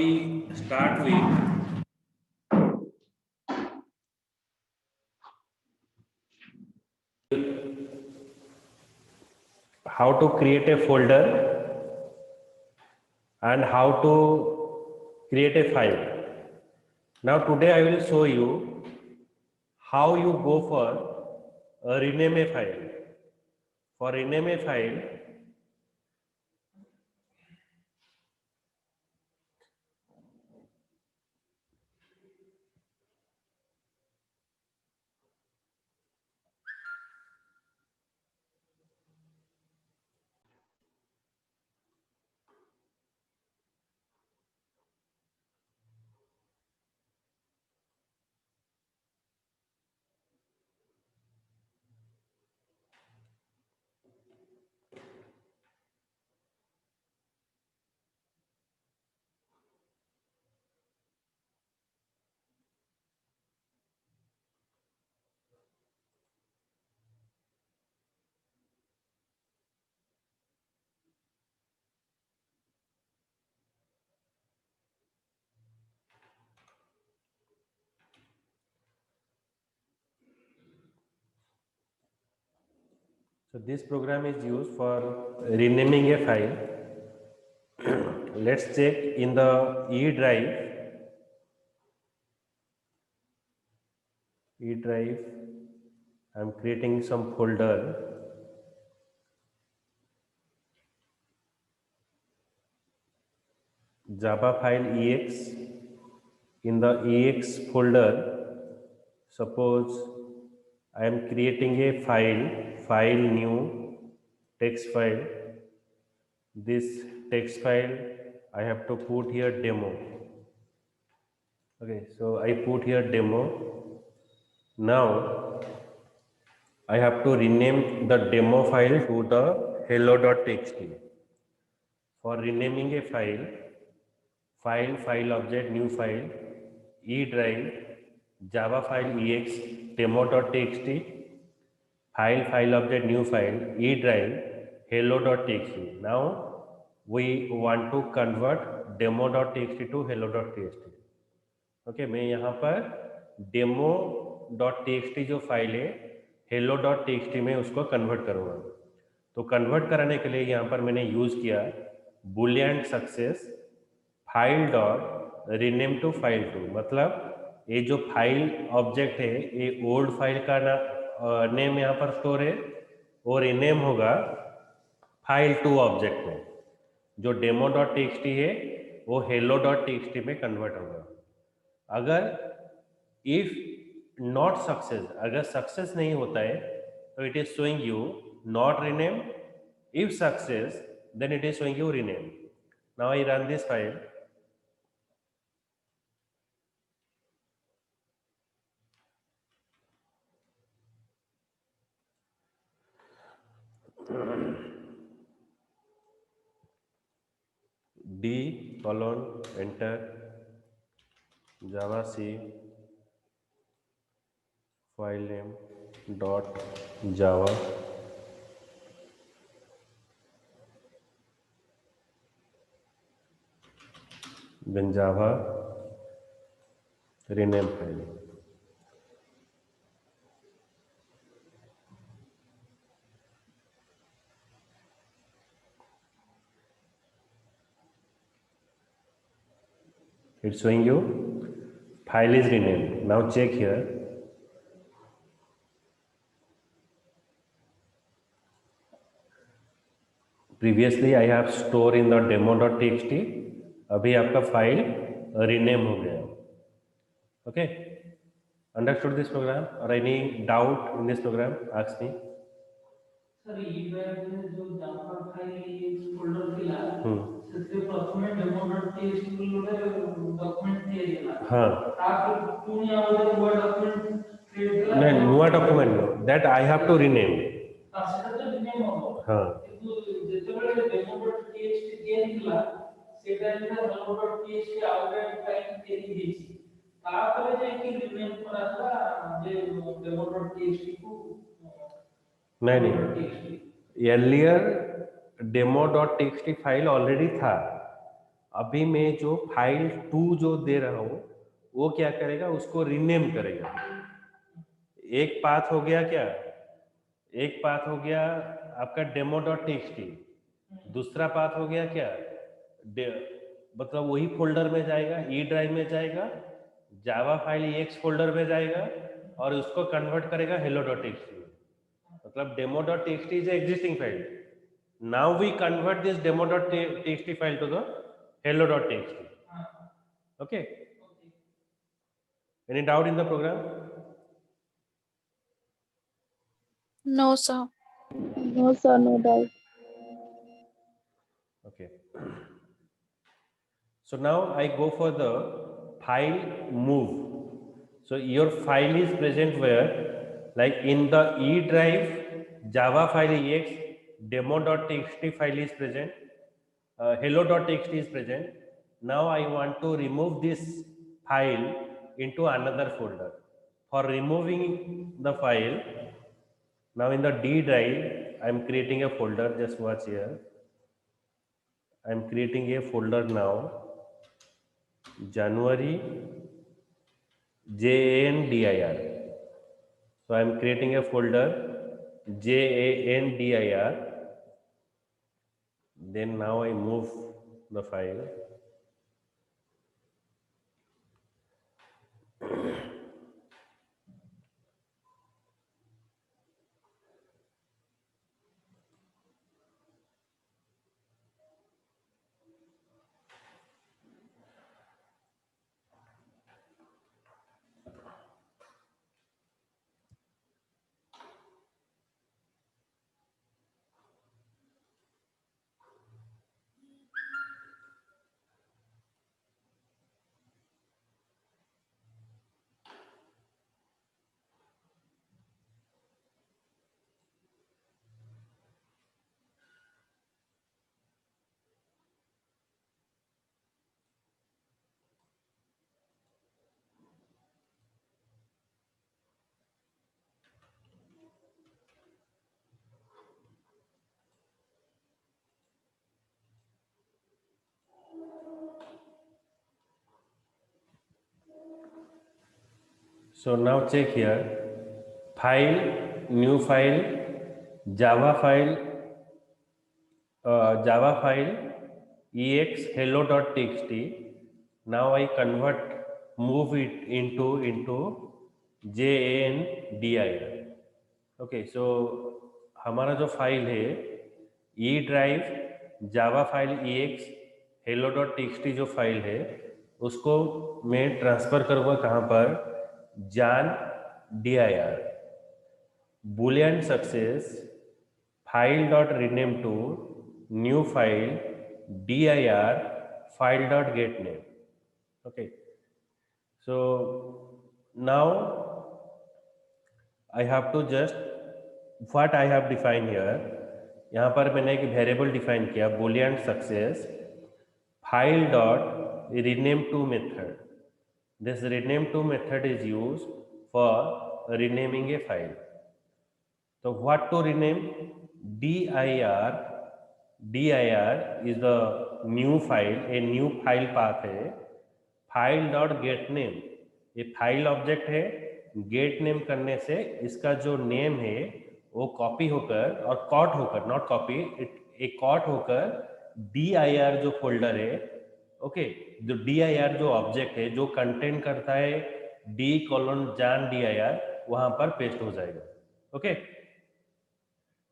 we start with how to create a folder and how to create a file. Now today I will show you how you go for rename a file. For rename a file, so this program is used for renaming a file. Let's check in the E drive. E drive, I'm creating some folder. Java file ex. In the ex folder, suppose I am creating a file new text file. This text file I have to put here demo. Okay, so I put here demo. Now I have to rename the demo file to the hello.txt. For renaming a file object, new file, E drive, Java file ex, demo.txt, file object, new file, E drive, hello.txt. Now we want to convert demo.txt to hello.txt. Okay, मैं यहाँ पर demo.txt जो file है hello.txt में उसको convert करूँगा. तो convert कराने के लिए यहाँ पर मैंने यूज़ किया boolean success file dot rename to file two. मतलब ये जो फाइल ऑब्जेक्ट है ये ओल्ड फाइल का नेम यहाँ पर स्टोर है और रीनेम होगा फाइल टू ऑब्जेक्ट में. जो demo.txt है वो hello.txt में कन्वर्ट होगा. अगर इफ नॉट सक्सेस, अगर सक्सेस नहीं होता है तो it is showing you not rename. If success then it is showing you rename. Now I run this file. D colon enter java c file name dot java then java rename file. It's showing you file is renamed. Now check here. Previously I have stored in the demo.txt. अभी आपका file rename हो गया. Okay, understood this program or any doubt in this program? Ask me. Sir E drive में जो Java file folder थिला ସେଥିରେ ପ୍ରଥମେ demo.txt ବୋଲି ଗୋଟେ ଡକ୍ୟୁମେଣ୍ଟ ତିଆରି ହେଲା. हाँ, ତାପରେ ପୁଣି ଆଉ ଗୋଟେ ନୂଆ ଡକ୍ୟୁମେଣ୍ଟ କ୍ରିଏଟ ହେଲା. नहीं नुआ document no, that I have to rename. ସେଟା ତ ରିନେମ୍ ହବ. हाँ, କିନ୍ତୁ ଯେତେବେଳେ demo.txt ତିଆରି ହେଲା ସେଟା ହେଲା hello.txt ଆଉ ଗୋଟେ ଫାଇଲ ତିଆରି ହେଇଛି. ତାପରେ ଯାଇକି ରିନେମ୍ କରାଗଲା ଯେ demo.txt କୁ नहीं, earlier demo.txt फाइल ऑलरेडी था. अभी मैं जो फाइल 2 जो दे रहा हूँ वो क्या करेगा, उसको रीनेम करेगा। एक पाथ हो गया क्या, एक पाथ हो गया आपका demo.txt, दूसरा पाथ हो गया क्या, मतलब वही फोल्डर में जाएगा, ई ड्राइव में जाएगा, जावा फाइल एक्स फोल्डर में जाएगा और उसको कन्वर्ट करेगा hello.txt में। मतलब demo.txt is a existing file. Now we convert this demo.txt file to the hello.txt. Okay. Any doubt in the program? No, sir. No, sir, no doubt. Okay. So now I go for the file move. So your file is present where? Like in the E drive, Java file ex, demo.txt file is present, hello.txt is present. Now I want to remove this file into another folder. For removing the file, now in the D drive, I am creating a folder. Just watch here. I am creating a folder now. January JANDIR. So I am creating a folder JANDIR. Then now I move the file. So now check here, file, new file, Java file ex hello.txt. Now I move it into JANDIR. Okay, so हमारा जो file है E drive Java file ex hello.txt जो file है उसको मैं transfer करूँगा कहाँ पर, जान dir boolean success file dot rename to new file dir file dot get name. Okay, so now I have to just what I have defined here, यहाँ पर मैंने एक वेरिएबल डिफाइन किया boolean success file dot rename to method. This rename to method is used for renaming a file. So what to rename? dir is the new file, a new file path है, file dot get name, ये file object है, gate name करने से इसका जो name है वो copy होकर और कॉट होकर, नॉट कॉपी, एक कॉट होकर dir जो फोल्डर है, ओके, जो dir जो ऑब्जेक्ट है जो कंटेंट करता है d:jan dir वहां पर पेस्ट हो जाएगा। ओके,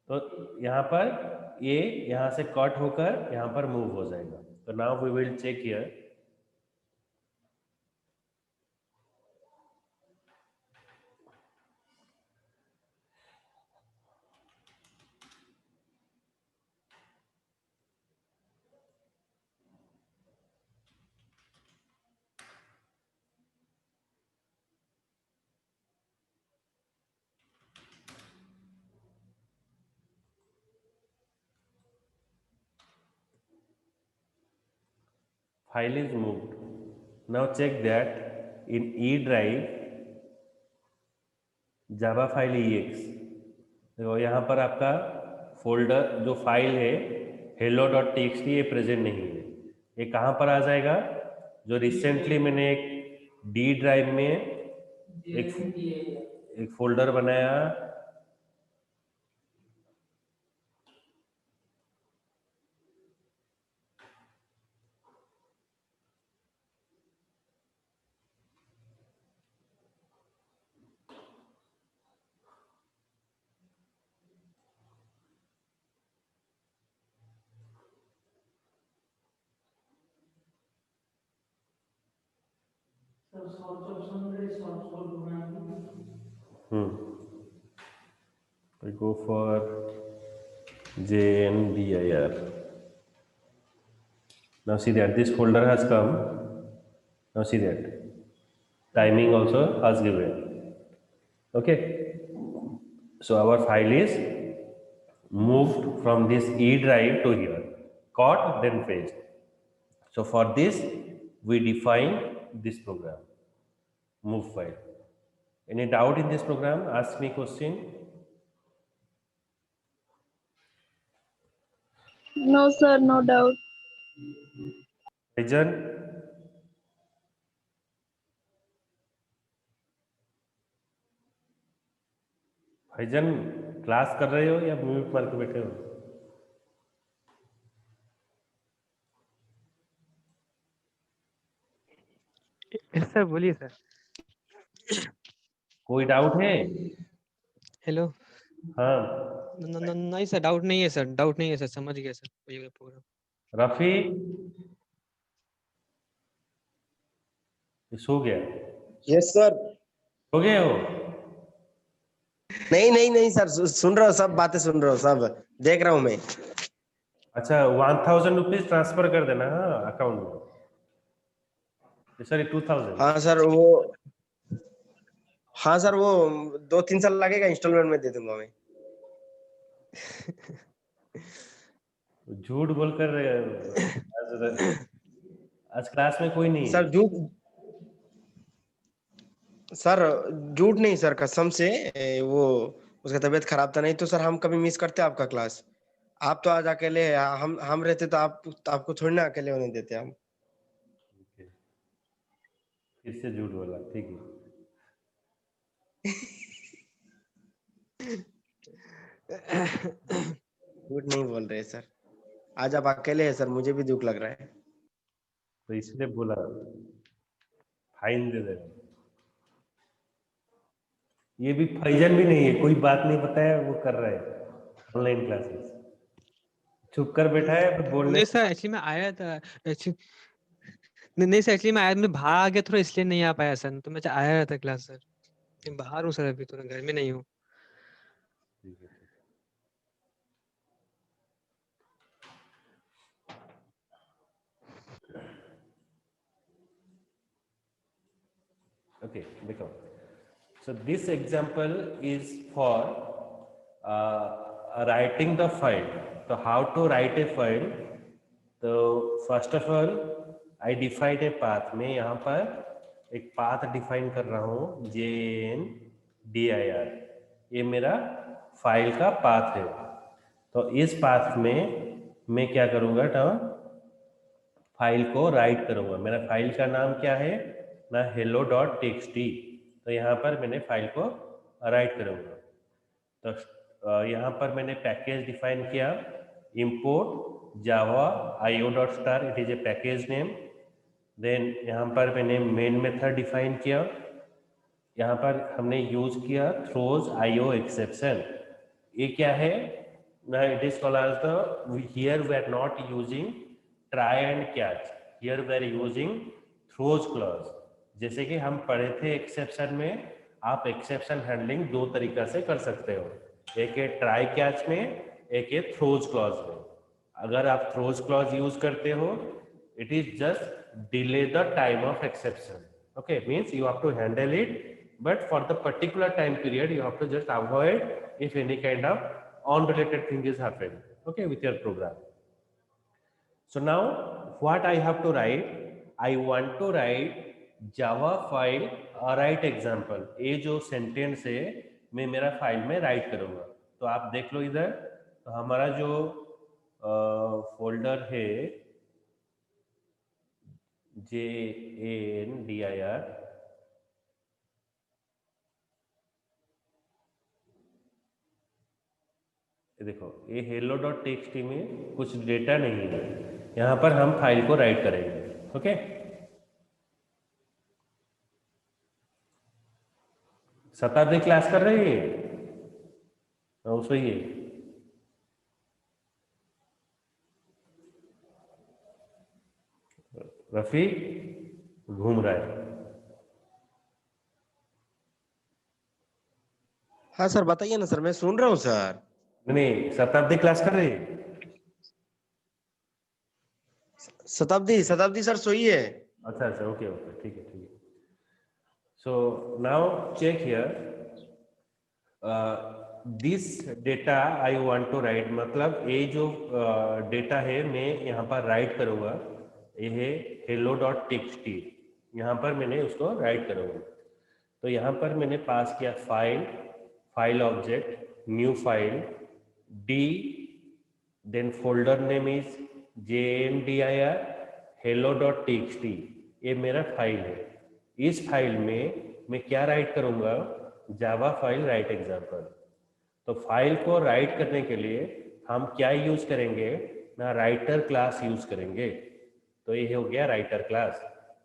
तो यहाँ पर ये यहाँ से कट होकर यहाँ पर मूव हो जाएगा। तो now we will check here, file is moved. Now check that in E drive Java file ex, देखो यहाँ पर आपका फोल्डर जो फाइल है hello.txt ये प्रेजेंट नहीं है, ये कहाँ पर आ जाएगा? जो रिसेंटली मैंने एक डी ड्राइव में एक फोल्डर बनाया, I go for JNDIR. Now see that this folder has come. Now see that timing also has given. Okay. So our file is moved from this E drive to here, caught then paste. So for this we define this program, move file. Any doubt in this program? Ask me question. No, sir, no doubt. Vision. भाईजान class कर रहे हो या mute मार के बैठे हो? Sir बोलिए सर। कोई डाउट है? हेलो। हाँ नहीं सर, डाउट नहीं है सर, डाउट नहीं है सर, समझ गया सर प्रोग्राम। रफी सो गया? Yes sir. सो गए हो? नहीं सर, सुन रहा हूँ, सब बातें सुन रहा हूँ, सब देख रहा हूँ मैं। अच्छा 1000 रुपीज ट्रांसफर कर देना अकाउंट में। सॉरी 2000। हाँ सर, वो 2-3 साल लगेगा, इंस्टॉलमेंट में दे दूंगा मैं। झूठ बोलकर आज क्लास में कोई नहीं है। सर झूठ नहीं सर, कसम से। वो उसका तबीयत खराब था, नहीं तो सर हम कभी मिस करते आपका क्लास। आप तो आज अकेले, हम रहते तो आपको थोड़ी ना अकेले होने देते हम। फिर से झूठ बोला, ठीक है। झूठ नहीं बोल रहे सर, आज आप अकेले हैं सर, मुझे भी दुख लग रहा है। तो इसलिए बोला फाइन दे देना। ये भी फैजन भी नहीं है, कोई बात नहीं बताया, वो कर रहा है ऑनलाइन क्लासेस, चुप कर बैठा है फिर बोलने। नहीं सर, एक्चुअली मैं आया था, नहीं सर, एक्चुअली मैं आया, मैं बाहर आ गया थोड़ा, इसलिए नहीं आ पाया सर, तो मैं आया था क्लास सर। मैं बाहर हूँ सर, अभी तो घर में नहीं हूँ। Okay, देखो, so this example is for writing the file. So how to write a file? तो first of all I define a path। मैं यहाँ पर एक path define कर रहा हूँ, JNDIR। ये मेरा फाइल का path है। तो इस path में मैं क्या करूँगा ना, फाइल को राइट करूँगा। मेरा फाइल का नाम क्या है ना, hello.txt। तो यहाँ पर मैंने फाइल को राइट करूँगा। तो यहाँ पर मैंने पैकेज डिफाइन किया, import java io.star, it is a package name. Then यहाँ पर मैंने मेन मेथड डिफाइन किया, यहाँ पर हमने यूज किया थ्रोज io एक्सेप्शन। ये क्या है ना, it is called as the, here we are not using try and catch, here we are using throws clause. जैसे कि हम पढ़े थे एक्सेप्शन में, आप एक्सेप्शन हैंडलिंग दो तरीका से कर सकते हो, एक है ट्राई कैच में, एक है थ्रोज क्लॉज में। अगर आप थ्रोज क्लॉज यूज करते हो, it is just delay the time of exception. Okay, means you have to handle it, but for the particular time period you have to just avoid if any kind of unrelated thing is happening, okay, with your program. So now what I have to write, I want to write java file write example। ये जो sentence है मैं मेरा file में right करूंगा। तो आप देख लो इधर, तो हमारा जो फोल्डर है JANDIR देखो ये hello.txt में कुछ डेटा नहीं है, यहाँ पर हम फाइल को राइट करेंगे। ओके, शताब्दी क्लास कर रही है? सही है। रफी घूम रहा है। हाँ सर बताइए ना सर, मैं सुन रहा हूँ सर। नहीं, शताब्दी क्लास कर रही है? शताब्दी सर सोई है। अच्छा अच्छा, ओके ओके, ठीक है ठीक है। So now check here, this data I want to write, मतलब ये जो डेटा है मैं यहाँ पर राइट करूँगा, ये है hello.txt, यहाँ पर मैंने उसको राइट करूँगा। तो यहाँ पर मैंने पास किया file object, new file, D, then folder name is JNDIR hello.txt, ये मेरा फाइल है। इस फाइल में मैं क्या राइट करूँगा? Java file write example. तो फाइल को राइट करने के लिए हम क्या यूज करेंगे ना, राइटर क्लास यूज करेंगे। तो ये हो गया राइटर क्लास,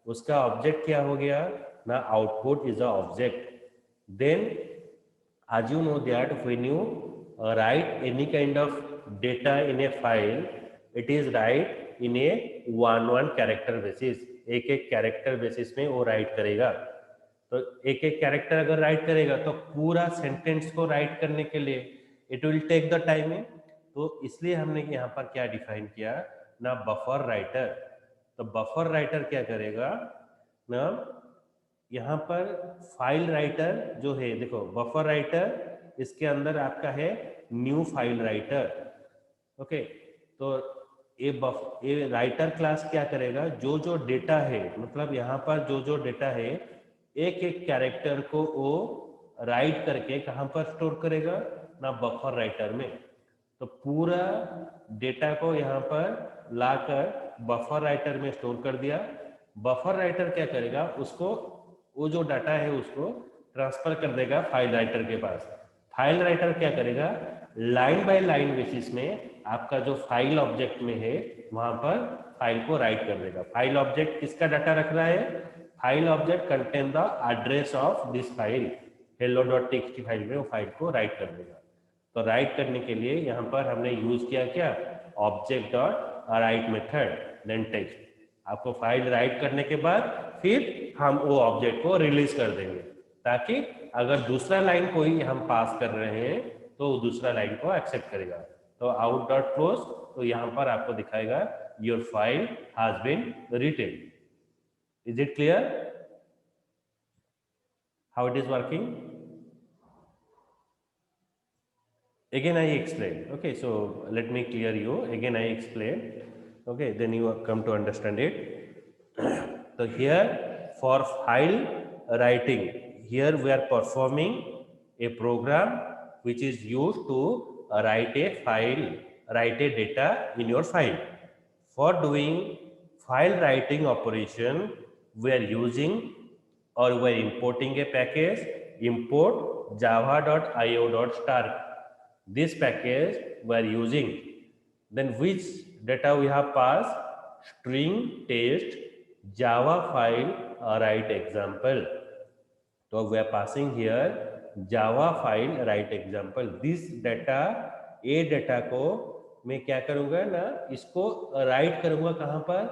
उसका ऑब्जेक्ट क्या हो गया ना, output is a object. Then as you know that when you write any kind of data in a file, it is write in a one character basis, एक एक कैरेक्टर बेसिस में वो right करेगा। तो एक एक कैरेक्टर अगर right करेगा तो पूरा सेंटेंस को राइट करने के लिए it will take the time. तो इसलिए हमने यहाँ पर क्या डिफाइन किया ना, बफर राइटर। तो बफर राइटर क्या करेगा ना, यहाँ पर फाइल राइटर जो है, देखो बफर राइटर इसके अंदर आपका है न्यू फाइल राइटर। ओके, तो ये राइटर क्लास क्या करेगा, जो जो डेटा है, मतलब यहाँ पर जो जो डेटा है एक एक कैरेक्टर को वो राइट करके कहाँ पर स्टोर करेगा ना, बफर राइटर में। तो पूरा डेटा को यहाँ पर लाकर बफर राइटर में स्टोर कर दिया। बफर राइटर क्या करेगा, उसको वो जो डाटा है उसको ट्रांसफर कर देगा फाइल राइटर के पास। फाइल राइटर क्या करेगा, लाइन बाय लाइन बेसिस में आपका जो फाइल ऑब्जेक्ट में है वहां पर फाइल को राइट कर देगा। फाइल ऑब्जेक्ट किसका डाटा रख रहा है, file object contain the address of this file, hello.txt file में वो फाइल को राइट कर देगा। तो राइट करने के लिए यहाँ पर हमने यूज किया क्या, object dot write method, then text. आपको फाइल राइट करने के बाद फिर हम वो ऑब्जेक्ट को रिलीज कर देंगे, ताकि अगर दूसरा लाइन कोई हम पास कर रहे हैं तो दूसरा लाइन को एक्सेप्ट करेगा। तो आउट डॉट क्लोज, तो यहाँ पर आपको दिखाएगा your file has been written. Is it clear how it is working? Again I explain. Okay, so let me clear you. Again I explain. Okay, then you come to understand it. So here for file writing, here we are performing a program which is used to write a file, write a data in your file. For doing file writing operation, we are using or we are importing a package, import java.io.star. This package we are using. Then which data we have passed, string test java file write example. So we are passing here java file write example. This data, ये data को मैं क्या करूँगा ना, इसको right करूँगा कहाँ पर,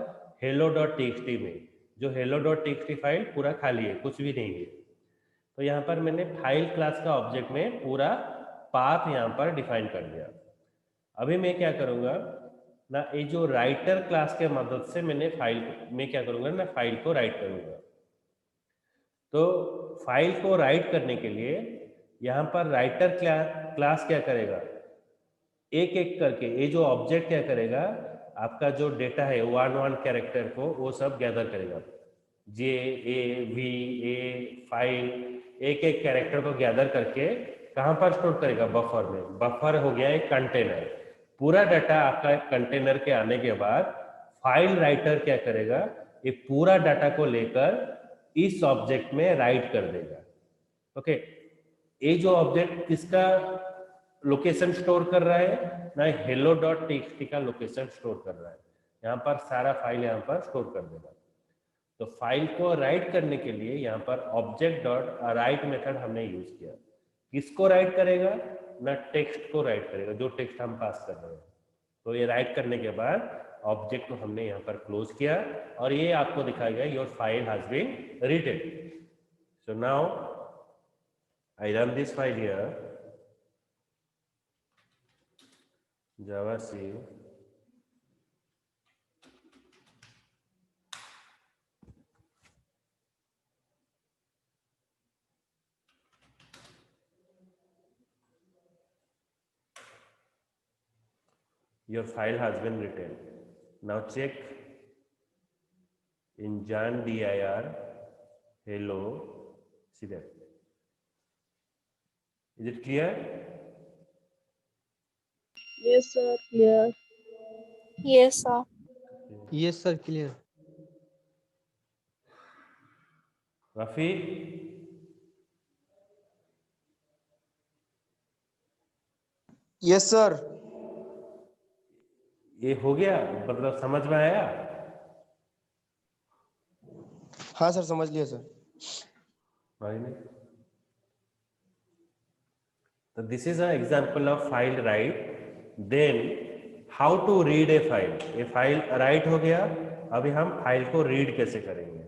hello.txt में। जो hello.txt फाइल पूरा खाली है, कुछ भी नहीं है। तो यहाँ पर मैंने फाइल क्लास का ऑब्जेक्ट में पूरा पाथ यहाँ पर डिफाइन कर दिया। अभी मैं क्या करूँगा ना, ये जो राइटर क्लास के मदद से मैंने मैं क्या करूँगा ना, फाइल को राइट करूँगा। तो फाइल को राइट करने के लिए यहाँ पर राइटर क्लास क्या करेगा, एक एक करके ये जो ऑब्जेक्ट क्या करेगा, आपका जो डेटा है वन कैरेक्टर को वो सब गैदर करेगा। JAVA फाइल एक एक कैरेक्टर को गैदर करके कहाँ पर स्टोर करेगा, बफर में। बफर हो गया एक कंटेनर। पूरा डाटा आपका कंटेनर के आने के बाद फाइल राइटर क्या करेगा, ये पूरा डाटा को लेकर इस ऑब्जेक्ट में राइट कर देगा। ओके, ये जो ऑब्जेक्ट किसका लोकेशन स्टोर कर रहा है ना, हेलो डॉट टीएक्सटी का लोकेशन स्टोर कर रहा है। यहाँ पर सारा फाइल यहाँ पर स्टोर कर देगा। तो फाइल को राइट करने के लिए यहाँ पर ऑब्जेक्ट डॉट राइट मेथड हमने यूज किया। किसको राइट करेगा ना, टेक्स्ट को राइट करेगा, जो टेक्स्ट हम पास कर रहे हैं। तो ये राइट करने के बाद ऑब्जेक्ट को हमने यहाँ पर क्लोज किया और ये आपको दिखाएगा your file has been written. So now I run this file here, javac your file has been written. Now check in jan dir hello, see that. Is it clear? Yes, sir. Clear. Yes, sir. Yes sir, clear. Rafi, yes sir. ये हो गया, मतलब समझ में आया? हाँ sir, समझ लिया sir. So this is an example of file write. Then how to read a file. ये फाइल राइट हो गया, अभी हम फाइल को रीड कैसे करेंगे।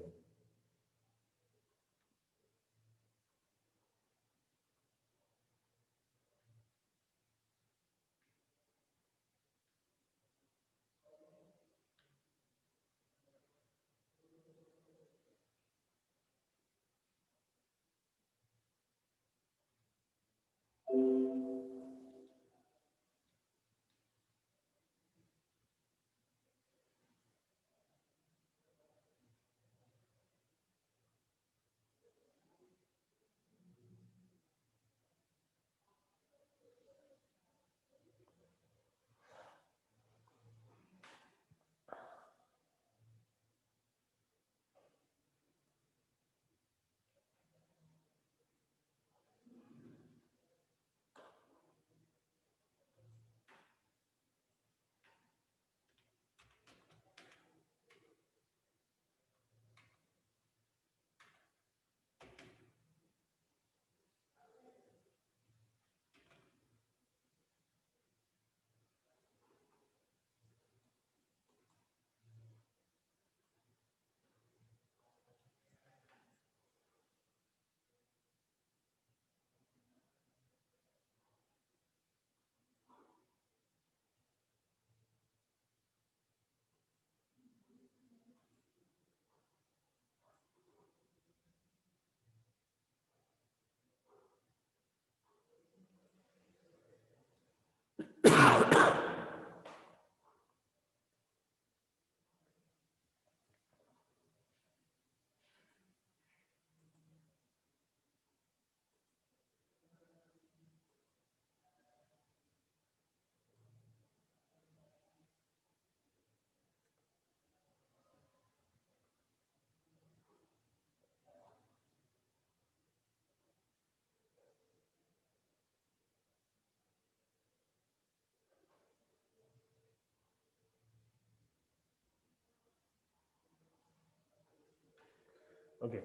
Okay.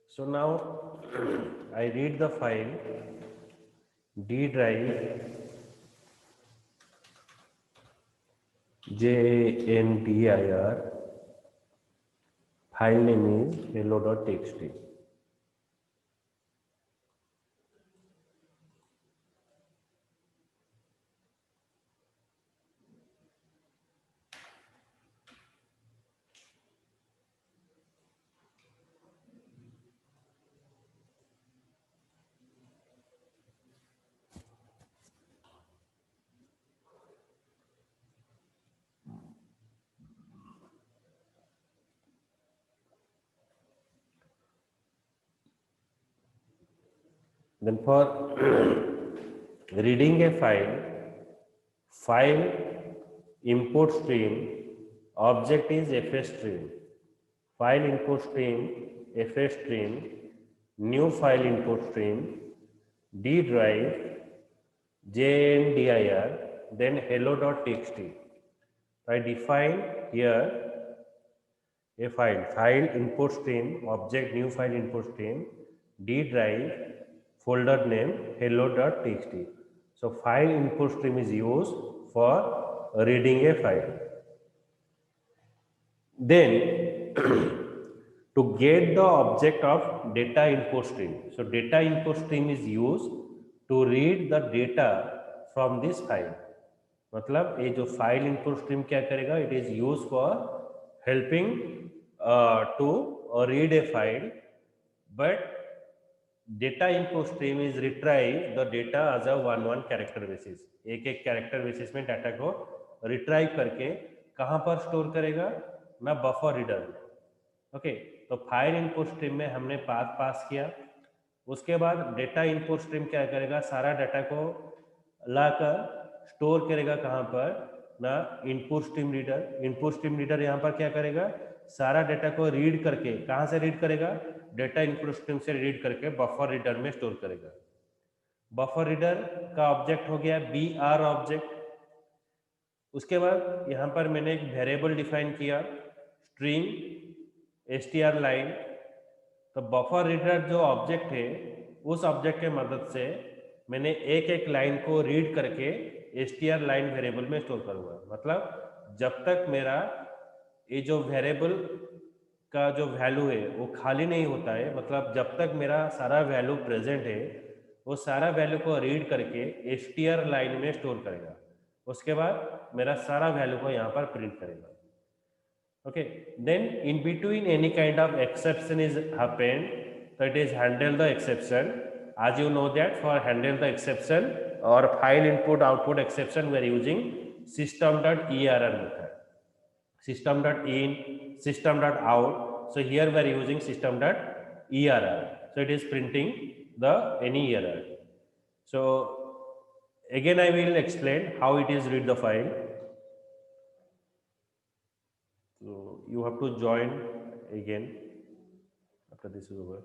So now I read the file D drive JNDIR, file name is hello.txt. Then for reading a file import stream object is fs stream, file input stream fs stream, new file input stream, d drive, jndir, then hello.txt. I define here a file input stream, object new file input stream, d drive, folder name hello.txt. So file input stream is used for reading a file. Then to get the object of data input stream, so data input stream is used to read the data from this file. मतलब ये जो file input stream क्या करेगा, it is use for helping to read a file, but data input stream is retrieve the data as a one character basis, एक एक character basis में data को retrieve करके कहाँ पर स्टोर करेगा ना, बफर रीडर में. ओके, तो फाइल इनपुट स्ट्रीम में हमने पास किया. उसके बाद डेटा इनपुट स्ट्रीम क्या करेगा, सारा डाटा को लाकर स्टोर करेगा कहाँ पर ना, input stream reader. Input stream reader यहाँ पर क्या करेगा, सारा डाटा को रीड करके, कहाँ से रीड करेगा, डेटा इनपुट स्ट्रीम से रीड करके बफर रीडर में स्टोर करेगा. बफर रीडर का ऑब्जेक्ट हो गया BR ऑब्जेक्ट. उसके बाद यहाँ पर मैंने एक वेरिएबल डिफाइन किया स्ट्रिंग str लाइन. तो बफर रीडर जो ऑब्जेक्ट है, उस ऑब्जेक्ट के मदद से मैंने एक एक लाइन को रीड करके str लाइन वेरिएबल में स्टोर करूंगा. मतलब जब तक मेरा ये जो वेरिएबल का जो वैल्यू है वो खाली नहीं होता है, मतलब जब तक मेरा सारा वैल्यू प्रेजेंट है, वो सारा वैल्यू को रीड करके str लाइन में स्टोर करेगा. उसके बाद मेरा सारा वैल्यू को यहाँ पर प्रिंट करेगा. Okay, then in between any kind of exception is happened, so it is handle the exception. As you know that for handle the exception or file input output exception, we are using system.err method, system.in, system.out. So here we are using system.err. So it is printing the any error. So again I will explain how it is read the file. So you have to join again after this is over.